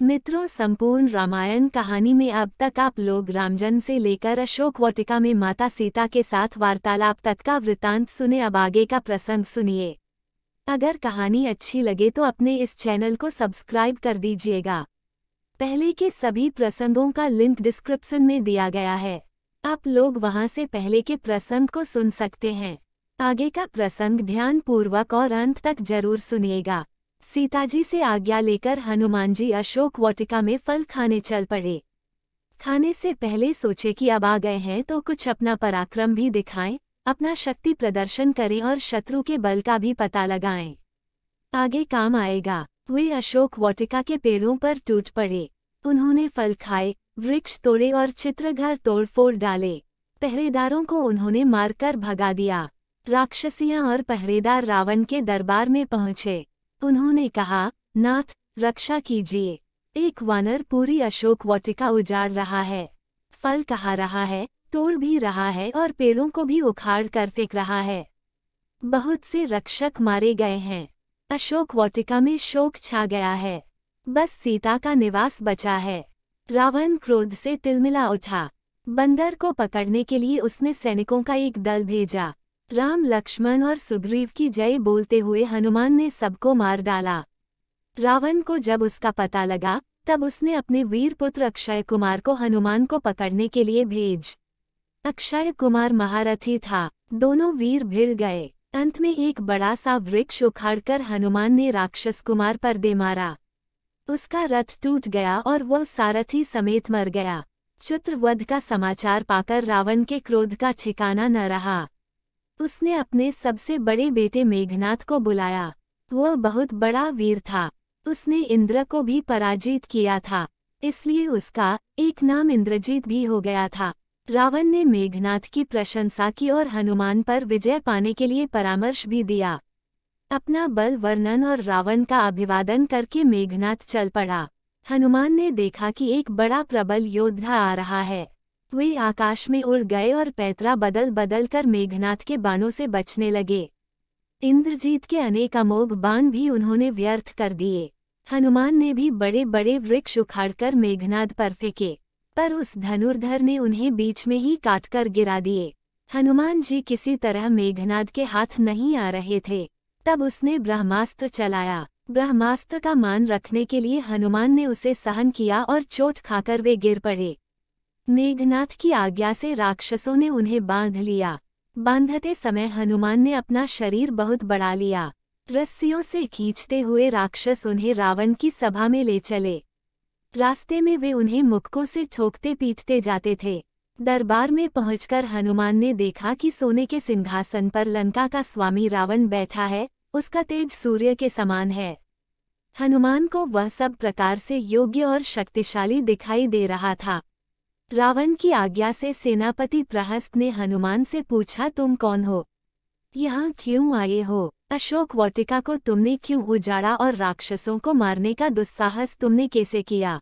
मित्रों, संपूर्ण रामायण कहानी में अब तक आप लोग रामजन्म से लेकर अशोक वाटिका में माता सीता के साथ वार्तालाप तक का वृतांत सुने। अब आगे का प्रसंग सुनिए। अगर कहानी अच्छी लगे तो अपने इस चैनल को सब्सक्राइब कर दीजिएगा। पहले के सभी प्रसंगों का लिंक डिस्क्रिप्शन में दिया गया है, आप लोग वहां से पहले के प्रसंग को सुन सकते हैं। आगे का प्रसंग ध्यानपूर्वक और अंत तक जरूर सुनिएगा। सीताजी से आज्ञा लेकर हनुमान जी अशोक वाटिका में फल खाने चल पड़े। खाने से पहले सोचे कि अब आ गए हैं तो कुछ अपना पराक्रम भी दिखाएं, अपना शक्ति प्रदर्शन करें और शत्रु के बल का भी पता लगाएं। आगे काम आएगा। वे अशोक वाटिका के पेड़ों पर टूट पड़े। उन्होंने फल खाए, वृक्ष तोड़े और चित्रघर तोड़-फोड़ डाले। पहरेदारों को उन्होंने मारकर भगा दिया। राक्षसियां और पहरेदार रावण के दरबार में पहुंचे। उन्होंने कहा, नाथ, रक्षा कीजिए। एक वानर पूरी अशोक वाटिका उजाड़ रहा है, फल खा रहा है, तोड़ भी रहा है और पेड़ों को भी उखाड़ कर फेंक रहा है। बहुत से रक्षक मारे गए हैं। अशोक वाटिका में शोक छा गया है। बस सीता का निवास बचा है। रावण क्रोध से तिलमिला उठा। बंदर को पकड़ने के लिए उसने सैनिकों का एक दल भेजा। राम, लक्ष्मण और सुग्रीव की जय बोलते हुए हनुमान ने सबको मार डाला। रावण को जब उसका पता लगा तब उसने अपने वीर पुत्र अक्षय कुमार को हनुमान को पकड़ने के लिए भेज। अक्षय कुमार महारथी था। दोनों वीर भिड़ गए। अंत में एक बड़ा सा वृक्ष उखाड़कर हनुमान ने राक्षस कुमार पर दे मारा। उसका रथ टूट गया और वह सारथी समेत मर गया। चित्रवध का समाचार पाकर रावण के क्रोध का ठिकाना न रहा। उसने अपने सबसे बड़े बेटे मेघनाथ को बुलाया। वह बहुत बड़ा वीर था। उसने इंद्र को भी पराजित किया था, इसलिए उसका एक नाम इंद्रजीत भी हो गया था। रावण ने मेघनाथ की प्रशंसा की और हनुमान पर विजय पाने के लिए परामर्श भी दिया। अपना बल वर्णन और रावण का अभिवादन करके मेघनाथ चल पड़ा। हनुमान ने देखा कि एक बड़ा प्रबल योद्धा आ रहा है। वे आकाश में उड़ गए और पैतरा बदल बदल कर मेघनाथ के बाणों से बचने लगे। इंद्रजीत के अनेक अमोघ बाण भी उन्होंने व्यर्थ कर दिए। हनुमान ने भी बड़े बड़े वृक्ष उखाड़कर मेघनाथ पर फेंके, पर उस धनुर्धर ने उन्हें बीच में ही काटकर गिरा दिए। हनुमान जी किसी तरह मेघनाथ के हाथ नहीं आ रहे थे। तब उसने ब्रह्मास्त्र चलाया। ब्रह्मास्त्र का मान रखने के लिए हनुमान ने उसे सहन किया और चोट खाकर वे गिर पड़े। मेघनाथ की आज्ञा से राक्षसों ने उन्हें बांध लिया। बांधते समय हनुमान ने अपना शरीर बहुत बढ़ा लिया। रस्सियों से खींचते हुए राक्षस उन्हें रावण की सभा में ले चले। रास्ते में वे उन्हें मुक्कों से ठोकते पीटते जाते थे। दरबार में पहुंचकर हनुमान ने देखा कि सोने के सिंहासन पर लंका का स्वामी रावण बैठा है। उसका तेज सूर्य के समान है। हनुमान को वह सब प्रकार से योग्य और शक्तिशाली दिखाई दे रहा था। रावण की आज्ञा से सेनापति प्रहस्त ने हनुमान से पूछा, तुम कौन हो? यहाँ क्यों आए हो? अशोक वाटिका को तुमने क्यों उजाड़ा और राक्षसों को मारने का दुस्साहस तुमने कैसे किया?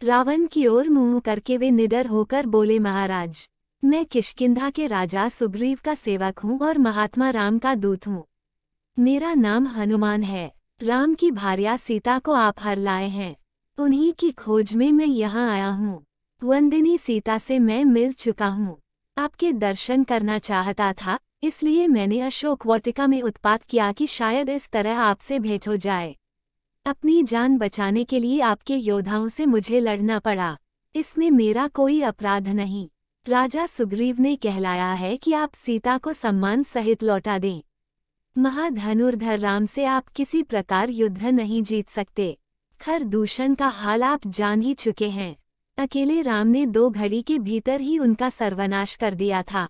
रावण की ओर मुंह करके वे निडर होकर बोले, महाराज, मैं किष्किंधा के राजा सुग्रीव का सेवक हूँ और महात्मा राम का दूत हूँ। मेरा नाम हनुमान है। राम की भार्या सीता को आप हर लाए हैं। उन्हीं की खोज में मैं यहाँ आया हूँ। वंदिनी सीता से मैं मिल चुका हूँ। आपके दर्शन करना चाहता था, इसलिए मैंने अशोक वाटिका में उत्पात किया कि शायद इस तरह आपसे भेंट हो जाए। अपनी जान बचाने के लिए आपके योद्धाओं से मुझे लड़ना पड़ा। इसमें मेरा कोई अपराध नहीं। राजा सुग्रीव ने कहलाया है कि आप सीता को सम्मान सहित लौटा दें। महाधनुर्धर राम से आप किसी प्रकार युद्ध नहीं जीत सकते। खरदूषण का हाल आप जान ही चुके हैं। अकेले राम ने 2 घड़ी के भीतर ही उनका सर्वनाश कर दिया था।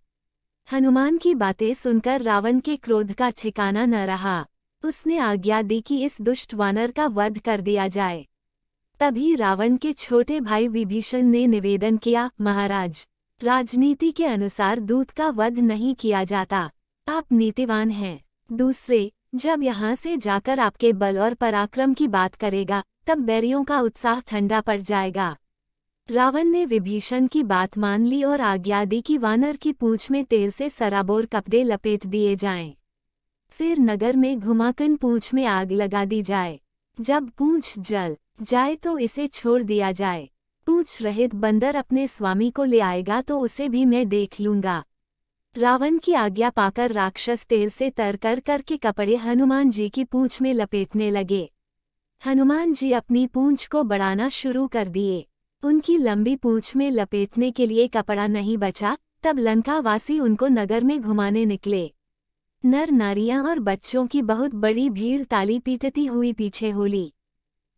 हनुमान की बातें सुनकर रावण के क्रोध का ठिकाना न रहा। उसने आज्ञा दी कि इस दुष्ट वानर का वध कर दिया जाए। तभी रावण के छोटे भाई विभीषण ने निवेदन किया, महाराज, राजनीति के अनुसार दूत का वध नहीं किया जाता। आप नीतिवान हैं। दूसरे, जब यहाँ से जाकर आपके बल और पराक्रम की बात करेगा तब बैरियों का उत्साह ठंडा पड़ जाएगा। रावण ने विभीषण की बात मान ली और आज्ञा दी कि वानर की पूंछ में तेल से सराबोर कपड़े लपेट दिए जाएं। फिर नगर में घुमाकर पूंछ में आग लगा दी जाए। जब पूंछ जल जाए तो इसे छोड़ दिया जाए। पूंछ रहित बंदर अपने स्वामी को ले आएगा तो उसे भी मैं देख लूंगा। रावण की आज्ञा पाकर राक्षस तेल से तर कर करके कपड़े हनुमान जी की पूंछ में लपेटने लगे। हनुमान जी अपनी पूंछ को बढ़ाना शुरू कर दिए। उनकी लंबी पूंछ में लपेटने के लिए कपड़ा नहीं बचा, तब लंकावासी उनको नगर में घुमाने निकले। नर नारियां और बच्चों की बहुत बड़ी भीड़ ताली पीटती हुई पीछे होली।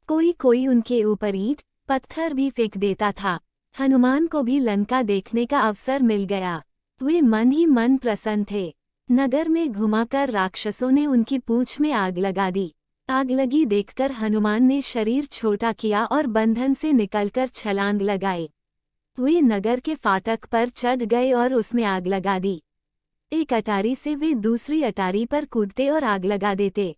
कोई कोई उनके ऊपर ईंट पत्थर भी फेंक देता था। हनुमान को भी लंका देखने का अवसर मिल गया। वे मन ही मन प्रसन्न थे। नगर में घुमाकर राक्षसों ने उनकी पूंछ में आग लगा दी। आग लगी देखकर हनुमान ने शरीर छोटा किया और बंधन से निकलकर छलांग लगाई। वे नगर के फाटक पर चढ़ गए और उसमें आग लगा दी। एक अटारी से वे दूसरी अटारी पर कूदते और आग लगा देते।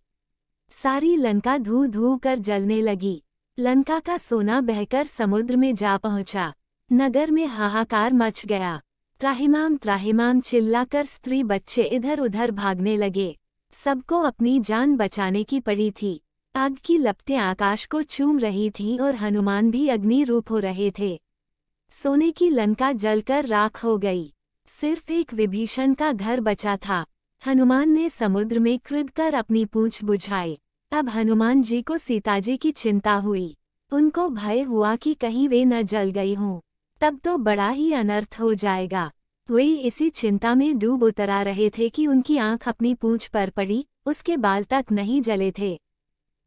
सारी लंका धू धू कर जलने लगी। लंका का सोना बहकर समुद्र में जा पहुंचा। नगर में हाहाकार मच गया। त्राहिमाम चिल्लाकर स्त्री बच्चे इधर उधर भागने लगे। सबको अपनी जान बचाने की पड़ी थी। आग की लपटें आकाश को चूम रही थीं और हनुमान भी अग्नि रूप हो रहे थे। सोने की लंका जलकर राख हो गई। सिर्फ एक विभीषण का घर बचा था। हनुमान ने समुद्र में कूदकर अपनी पूंछ बुझाई। अब हनुमान जी को सीताजी की चिंता हुई। उनको भय हुआ कि कहीं वे न जल गई हों, तब तो बड़ा ही अनर्थ हो जाएगा। वे इसी चिंता में डूब उतरा रहे थे कि उनकी आंख अपनी पूंछ पर पड़ी। उसके बाल तक नहीं जले थे।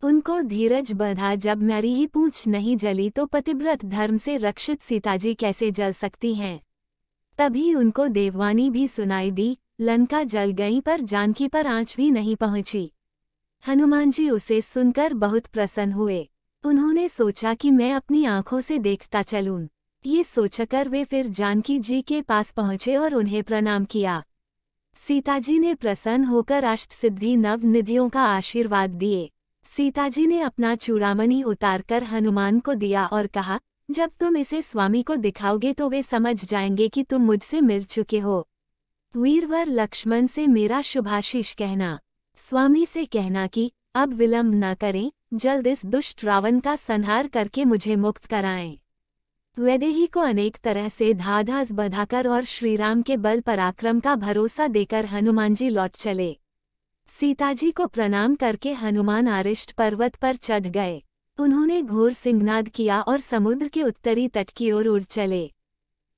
उनको धीरज बंधा, जब मेरी ही पूंछ नहीं जली तो पतिव्रत धर्म से रक्षित सीताजी कैसे जल सकती हैं। तभी उनको देववाणी भी सुनाई दी। लंका जल गई पर जानकी पर आंच भी नहीं पहुंची। हनुमान जी उसे सुनकर बहुत प्रसन्न हुए। उन्होंने सोचा कि मैं अपनी आंखों से देखता चलूं। ये सोचकर वे फिर जानकी जी के पास पहुंचे और उन्हें प्रणाम किया। सीताजी ने प्रसन्न होकर अष्टसिद्धि नव निधियों का आशीर्वाद दिए। सीताजी ने अपना चूड़ामणि उतारकर हनुमान को दिया और कहा, जब तुम इसे स्वामी को दिखाओगे तो वे समझ जाएंगे कि तुम मुझसे मिल चुके हो। वीरवर लक्ष्मण से मेरा शुभाशीष कहना। स्वामी से कहना कि अब विलंब न करें, जल्द इस दुष्ट रावण का संहार करके मुझे मुक्त कराएं। वैदेही को अनेक तरह से धाधास बधाकर और श्रीराम के बल पराक्रम का भरोसा देकर हनुमान जी लौट चले। सीताजी को प्रणाम करके हनुमान आरिष्ट पर्वत पर चढ़ गए। उन्होंने घोर सिंहनाद किया और समुद्र के उत्तरी तट की ओर उड़ चले।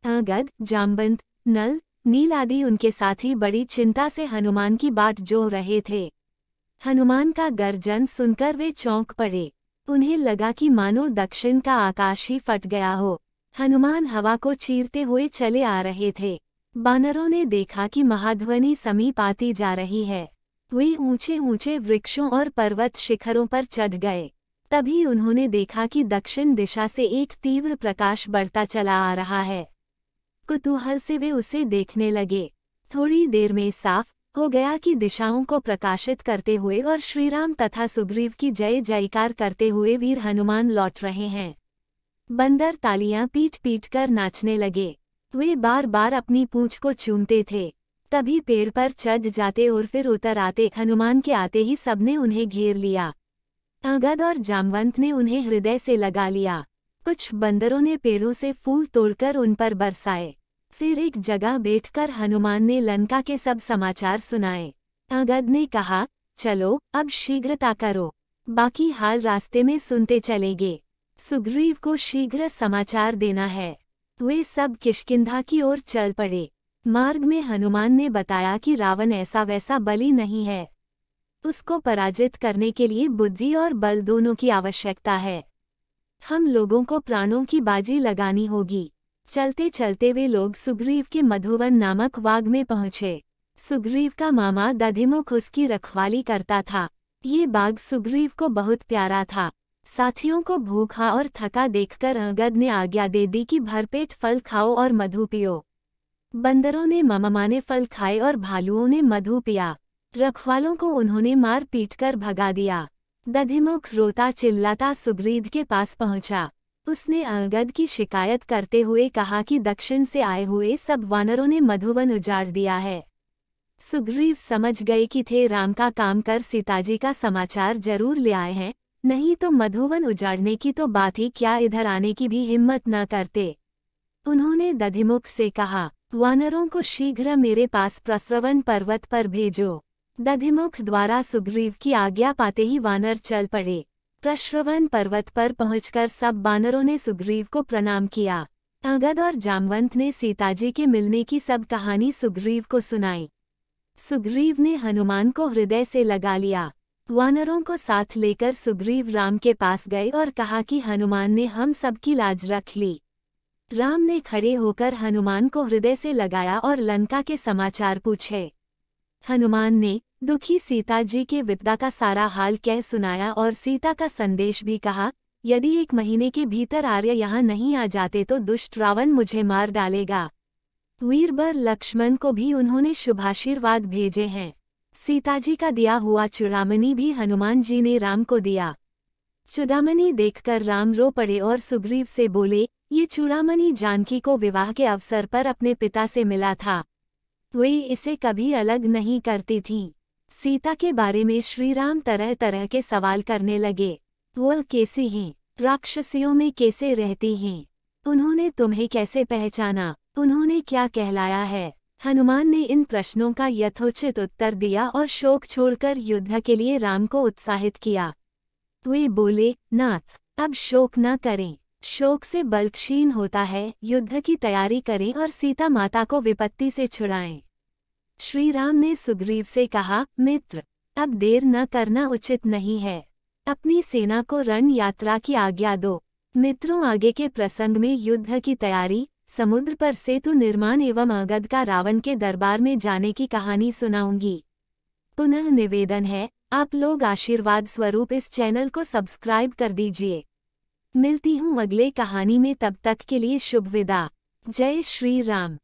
अंगद, जाम्बवंत, नल, नील आदि उनके साथी बड़ी चिंता से हनुमान की बाट जोह रहे थे। हनुमान का गर्जन सुनकर वे चौंक पड़े। उन्हें लगा कि मानो दक्षिण का आकाश ही फट गया हो। हनुमान हवा को चीरते हुए चले आ रहे थे। बानरों ने देखा कि महाध्वनि समीप आती जा रही है। वे ऊंचे ऊंचे वृक्षों और पर्वत शिखरों पर चढ़ गए। तभी उन्होंने देखा कि दक्षिण दिशा से एक तीव्र प्रकाश बढ़ता चला आ रहा है। कुतूहल से वे उसे देखने लगे। थोड़ी देर में साफ हो गया कि दिशाओं को प्रकाशित करते हुए और श्रीराम तथा सुग्रीव की जय जयकार करते हुए वीर हनुमान लौट रहे हैं। बंदर तालियां पीट पीट कर नाचने लगे। वे बार बार अपनी पूंछ को चूमते थे। तभी पेड़ पर चढ़ जाते और फिर उतर आते। हनुमान के आते ही सबने उन्हें घेर लिया। अंगद और जाम्बवंत ने उन्हें हृदय से लगा लिया। कुछ बंदरों ने पेड़ों से फूल तोड़कर उन पर बरसाए। फिर एक जगह बैठकर हनुमान ने लंका के सब समाचार सुनाए। अंगद ने कहा, चलो अब शीघ्रता करो, बाकी हाल रास्ते में सुनते चलेंगे। सुग्रीव को शीघ्र समाचार देना है। वे सब किष्किंधा की ओर चल पड़े। मार्ग में हनुमान ने बताया कि रावण ऐसा वैसा बली नहीं है। उसको पराजित करने के लिए बुद्धि और बल दोनों की आवश्यकता है। हम लोगों को प्राणों की बाजी लगानी होगी। चलते चलते वे लोग सुग्रीव के मधुवन नामक बाग में पहुंचे। सुग्रीव का मामा दधिमुख उसकी रखवाली करता था। ये बाग सुग्रीव को बहुत प्यारा था। साथियों को भूखा और थका देखकर अंगद ने आज्ञा दे दी कि भरपेट फल खाओ और मधु पियो। बंदरों ने ममाने फल खाए और भालुओं ने मधु पिया। रखवालों को उन्होंने मार पीट कर भगा दिया। दधिमुख रोता चिल्लाता सुग्रीव के पास पहुंचा। उसने अंगद की शिकायत करते हुए कहा कि दक्षिण से आए हुए सब वानरों ने मधुवन उजाड़ दिया है। सुग्रीव समझ गए कि थे राम का काम कर सीताजी का समाचार जरूर ले आए हैं, नहीं तो मधुवन उजाड़ने की तो बात ही क्या, इधर आने की भी हिम्मत न करते। उन्होंने दधिमुख से कहा, वानरों को शीघ्र मेरे पास प्रस्रवन पर्वत पर भेजो। दधिमुख द्वारा सुग्रीव की आज्ञा पाते ही वानर चल पड़े। प्रश्रवन पर्वत पर पहुंचकर सब वानरों ने सुग्रीव को प्रणाम किया। अंगद और जामवंत ने सीताजी के मिलने की सब कहानी सुग्रीव को सुनाई। सुग्रीव ने हनुमान को हृदय से लगा लिया। वानरों को साथ लेकर सुग्रीव राम के पास गए और कहा कि हनुमान ने हम सबकी लाज रख ली। राम ने खड़े होकर हनुमान को हृदय से लगाया और लंका के समाचार पूछे। हनुमान ने दुखी सीता जी के विपदा का सारा हाल कह सुनाया और सीता का संदेश भी कहा, यदि 1 महीने के भीतर आर्य यहाँ नहीं आ जाते तो दुष्ट रावण मुझे मार डालेगा। वीरबर लक्ष्मण को भी उन्होंने शुभाशीर्वाद भेजे हैं। सीताजी का दिया हुआ चूड़ामणि भी हनुमान जी ने राम को दिया। चूड़ामणि देखकर राम रो पड़े और सुग्रीव से बोले, ये चूड़ामणि जानकी को विवाह के अवसर पर अपने पिता से मिला था। वे इसे कभी अलग नहीं करती थीं। सीता के बारे में श्री राम तरह तरह के सवाल करने लगे। वह कैसी हैं? राक्षसियों में कैसे रहती हैं? उन्होंने तुम्हें कैसे पहचाना? उन्होंने क्या कहलाया है? हनुमान ने इन प्रश्नों का यथोचित उत्तर दिया और शोक छोड़कर युद्ध के लिए राम को उत्साहित किया। वे बोले, नाथ, अब शोक न करें। शोक से बल क्षीण होता है। युद्ध की तैयारी करें और सीता माता को विपत्ति से छुड़ाएं। श्री राम ने सुग्रीव से कहा, मित्र, अब देर न करना उचित नहीं है। अपनी सेना को रण यात्रा की आज्ञा दो। मित्रों, आगे के प्रसंग में युद्ध की तैयारी, समुद्र पर सेतु निर्माण एवं अंगद का रावण के दरबार में जाने की कहानी सुनाऊंगी। पुनः निवेदन है, आप लोग आशीर्वाद स्वरूप इस चैनल को सब्सक्राइब कर दीजिए। मिलती हूँ अगले कहानी में, तब तक के लिए शुभ विदा। जय श्री राम।